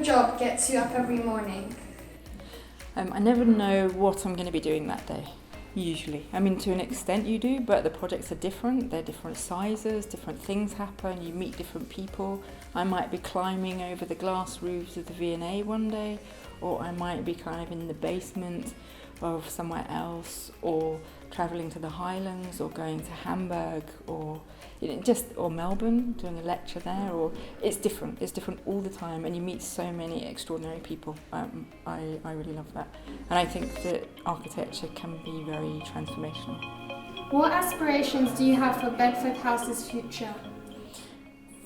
job gets you up every morning? I never know what I'm going to be doing that day, usually. I mean, to an extent you do, but the projects are different. They're different sizes, different things happen, you meet different people. I might be climbing over the glass roofs of the V&A one day, or I might be kind of in the basement of somewhere else, or travelling to the Highlands, or going to Hamburg, or or Melbourne, doing a lecture there. Or it's different all the time, and you meet so many extraordinary people. I really love that, and I think that architecture can be very transformational. What aspirations do you have for Bedford House's future?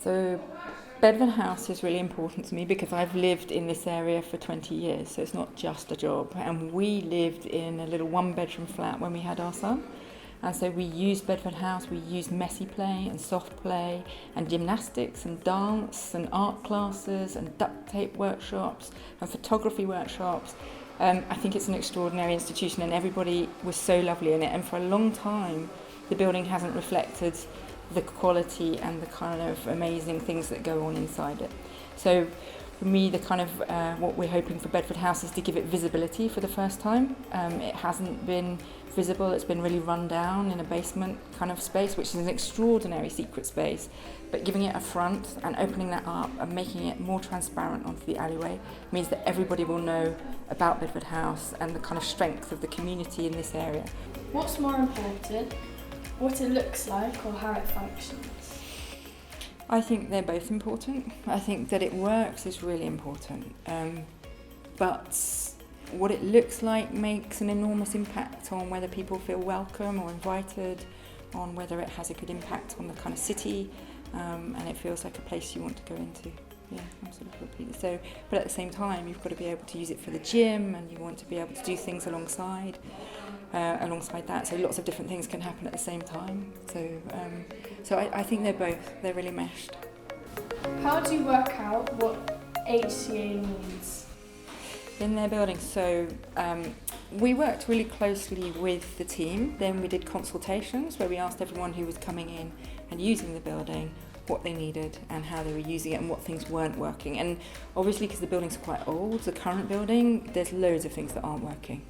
So Bedford House is really important to me because I've lived in this area for 20 years, so it's not just a job. And we lived in a little one-bedroom flat when we had our son. And so we used Bedford House, we used messy play and soft play and gymnastics and dance and art classes and duct tape workshops and photography workshops. I think it's an extraordinary institution, and everybody was so lovely in it. And for a long time, the building hasn't reflected the quality and the kind of amazing things that go on inside it. So for me, the kind of what we're hoping for Bedford House is to give it visibility for the first time. It hasn't been visible, it's been really run down in a basement kind of space, which is an extraordinary secret space, but giving it a front and opening that up and making it more transparent onto the alleyway means that everybody will know about Bedford House and the kind of strength of the community in this area. What's more important, what it looks like or how it functions? I think they're both important. I think that it works is really important, but what it looks like makes an enormous impact on whether people feel welcome or invited, on whether it has a good impact on the kind of city, and it feels like a place you want to go into. Yeah, absolutely. So, but at the same time, you've got to be able to use it for the gym, and you want to be able to do things alongside that. So lots of different things can happen at the same time. So I think they're really meshed. How do you work out what HCA means? In their building. So we worked really closely with the team. Then we did consultations where we asked everyone who was coming in and using the building what they needed and how they were using it and what things weren't working. And obviously, because the building's quite old, the current building, there's loads of things that aren't working.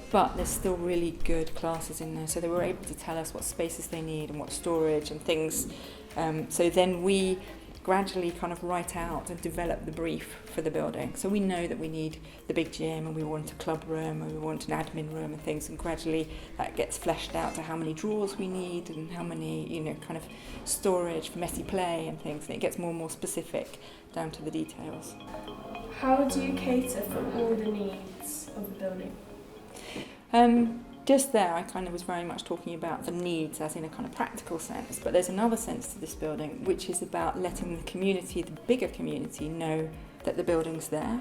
But there's still really good classes in there. So they were able to tell us what spaces they need and what storage and things. So then we gradually kind of write out and develop the brief for the building. So we know that we need the big gym, and we want a club room, and we want an admin room and things, and gradually that gets fleshed out to how many drawers we need and how many, kind of storage for messy play and things, and it gets more and more specific down to the details. How do you cater for all the needs of the building? Just there, I kind of was very much talking about the needs as in a kind of practical sense, but there's another sense to this building, which is about letting the community, the bigger community, know that the building's there.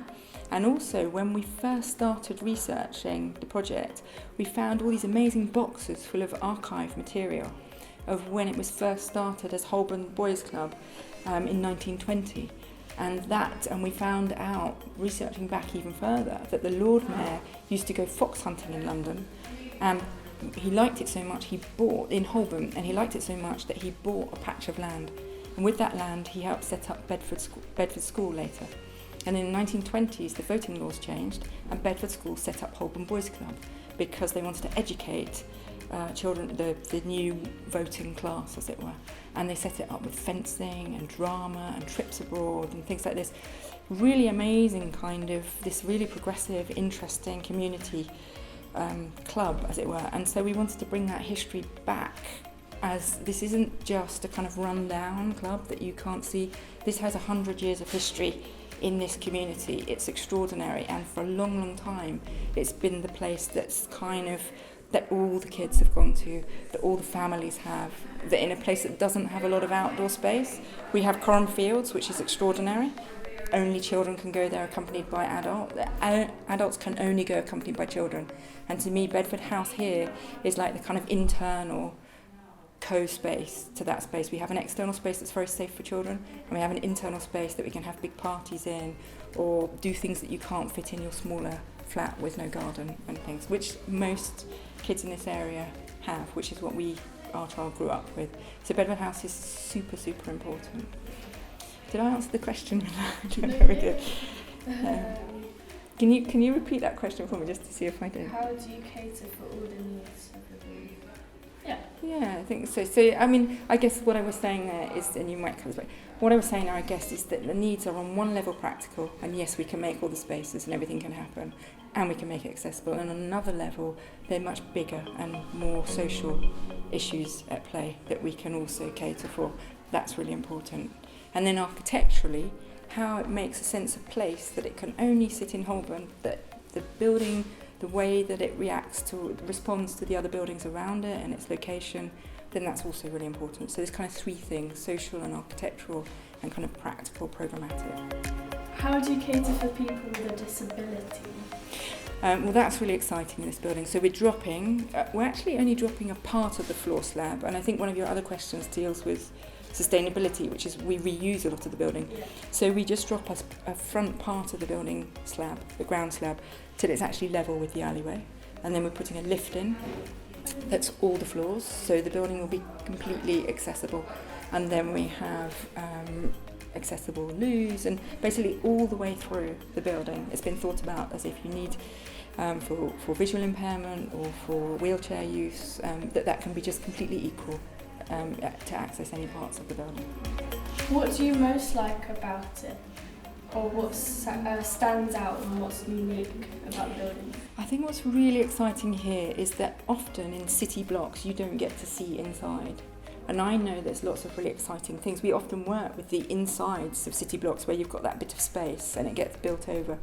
And also, when we first started researching the project, we found all these amazing boxes full of archive material of when it was first started as Holborn Boys Club in 1920. And we found out, researching back even further, that the Lord Mayor used to go fox hunting in London. He liked it so much, he bought in Holborn, and he liked it so much that he bought a patch of land. And with that land, he helped set up Bedford School later. And in the 1920s, the voting laws changed, and Bedford School set up Holborn Boys Club because they wanted to educate children, the new voting class, as it were. And they set it up with fencing and drama and trips abroad and things like this. Really amazing kind of, this really progressive, interesting community club, as it were. And so we wanted to bring that history back, as this isn't just a kind of run-down club that you can't see. This has 100 years of history in this community. It's extraordinary, and for a long, long time it's been the place that's kind of, that all the kids have gone to, that all the families have, that in a place that doesn't have a lot of outdoor space. We have Coram Fields, which is extraordinary. Only children can go there accompanied by adults. Adults can only go accompanied by children. And to me, Bedford House here is like the kind of internal co-space to that space. We have an external space that's very safe for children, and we have an internal space that we can have big parties in, or do things that you can't fit in your smaller flat with no garden and things, which most kids in this area have, which is what our child grew up with. So Bedford House is super, super important. Did I answer the question? I don't know if I did. Can you repeat that question for me just to see if I do? How do you cater for all the needs of the building? Yeah, I think so. So, I mean, I guess what I was saying there is, and you might come back, what I was saying there, I guess, is that the needs are on one level practical, and yes, we can make all the spaces and everything can happen, and we can make it accessible. And on another level, they're much bigger and more social issues at play that we can also cater for. That's really important. And then architecturally, how it makes a sense of place that it can only sit in Holborn, that the building, the way that it responds to the other buildings around it and its location, then that's also really important. So there's kind of three things: social and architectural and kind of practical, programmatic. How do you cater for people with a disability? Well, that's really exciting in this building. So we're actually only dropping a part of the floor slab, and I think one of your other questions deals with sustainability, which is we reuse a lot of the building. Yeah. So we just drop a front part of the building slab, the ground slab, till it's actually level with the alleyway. And then we're putting a lift in that's all the floors, so the building will be completely accessible. And then we have accessible loos, and basically all the way through the building it's been thought about as if you need for visual impairment or for wheelchair use, that can be just completely equal to access any parts of the building. What do you most like about it? Or what stands out and what's unique about the building? I think what's really exciting here is that often in city blocks you don't get to see inside. And I know there's lots of really exciting things. We often work with the insides of city blocks where you've got that bit of space and it gets built over.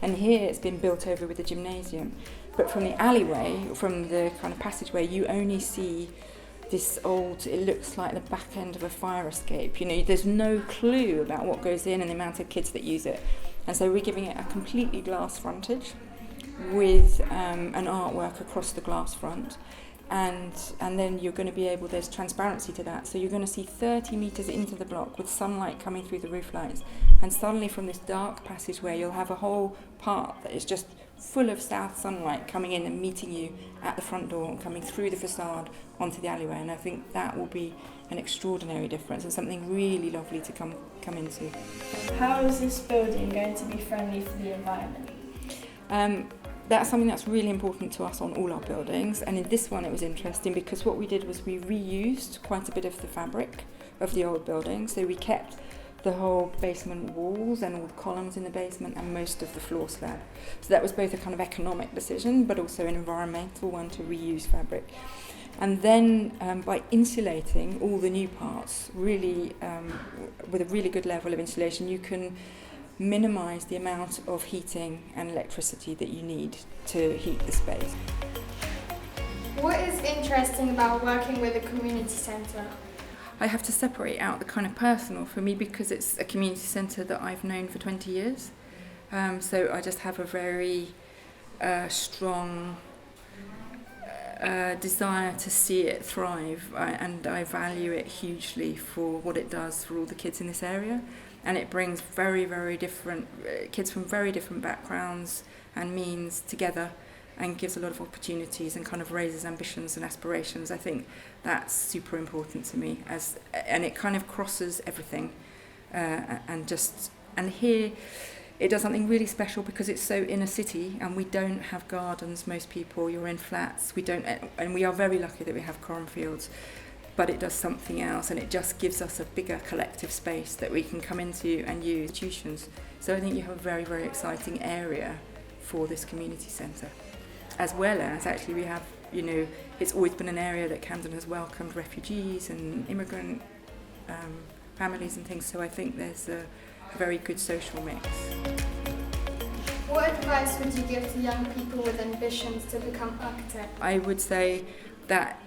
And here it's been built over with a gymnasium. But from the alleyway, from the kind of passageway, you only see this old, it looks like the back end of a fire escape. You know, there's no clue about what goes in and the amount of kids that use it. And so we're giving it a completely glass frontage with an artwork across the glass front. And then you're going to be able, there's transparency to that. So you're going to see 30 metres into the block with sunlight coming through the roof lights. And suddenly from this dark passageway, you'll have a whole part that is just full of south sunlight coming in and meeting you at the front door and coming through the facade onto the alleyway. And I think that will be an extraordinary difference and something really lovely to come into. How is this building going to be friendly for the environment? That's something that's really important to us on all our buildings, and in this one it was interesting because what we did was we reused quite a bit of the fabric of the old building. So we kept the whole basement walls and all the columns in the basement and most of the floor slab. So that was both a kind of economic decision but also an environmental one to reuse fabric. And then by insulating all the new parts, really with a really good level of insulation, you can minimise the amount of heating and electricity that you need to heat the space. What is interesting about working with a community centre? I have to separate out the kind of personal for me because it's a community centre that I've known for 20 years. So I just have a very strong desire to see it thrive, and I value it hugely for what it does for all the kids in this area. And it brings very, very different kids from very different backgrounds and means together and gives a lot of opportunities and kind of raises ambitions and aspirations. I think that's super important to me, and it kind of crosses everything. And here it does something really special because it's so inner city and we don't have gardens, most people, you're in flats, and we are very lucky that we have cornfields. But it does something else and it just gives us a bigger collective space that we can come into and use institutions. So I think you have a very, very exciting area for this community centre. As well as actually we have, it's always been an area that Camden has welcomed refugees and immigrant families and things, so I think there's a very good social mix. What advice would you give to young people with ambitions to become architects? I would say that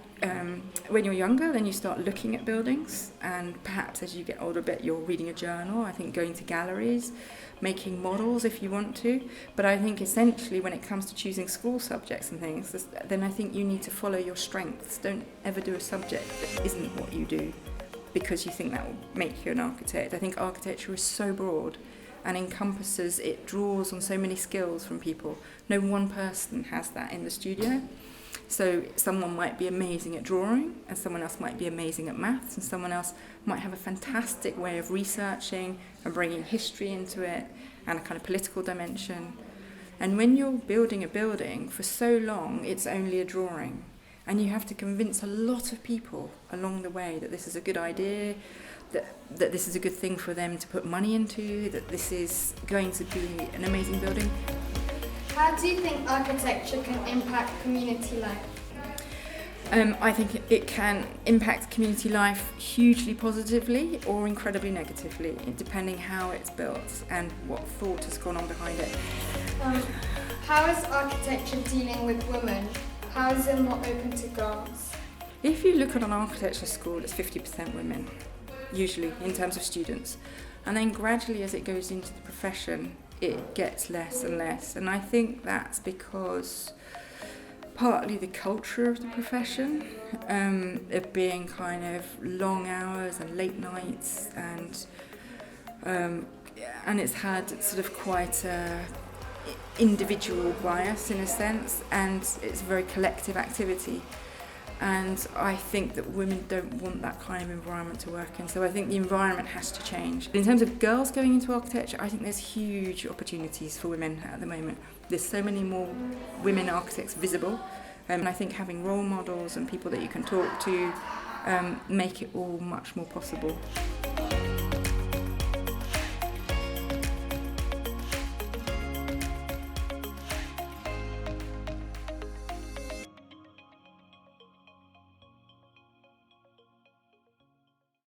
when you're younger, then you start looking at buildings, and perhaps as you get older a bit, you're reading a journal, I think going to galleries, making models if you want to. But I think essentially when it comes to choosing school subjects and things, then I think you need to follow your strengths. Don't ever do a subject that isn't what you do because you think that will make you an architect. I think architecture is so broad and encompasses, it draws on so many skills from people. No one person has that in the studio. So someone might be amazing at drawing, and someone else might be amazing at maths, and someone else might have a fantastic way of researching and bringing history into it and a kind of political dimension. And when you're building a building, for so long it's only a drawing, and you have to convince a lot of people along the way that this is a good idea, that this is a good thing for them to put money into, that this is going to be an amazing building. How do you think architecture can impact community life? I think it can impact community life hugely positively or incredibly negatively, depending how it's built and what thought has gone on behind it. How is architecture dealing with women? How is it more open to girls? If you look at an architecture school, it's 50% women, usually, in terms of students. And then gradually, as it goes into the profession, it gets less and less. And I think that's because partly the culture of the profession, of being kind of long hours and late nights, and it's had sort of quite a individual bias in a sense, and it's a very collective activity. And I think that women don't want that kind of environment to work in, so I think the environment has to change. In terms of girls going into architecture, I think there's huge opportunities for women at the moment. There's so many more women architects visible, and I think having role models and people that you can talk to make it all much more possible.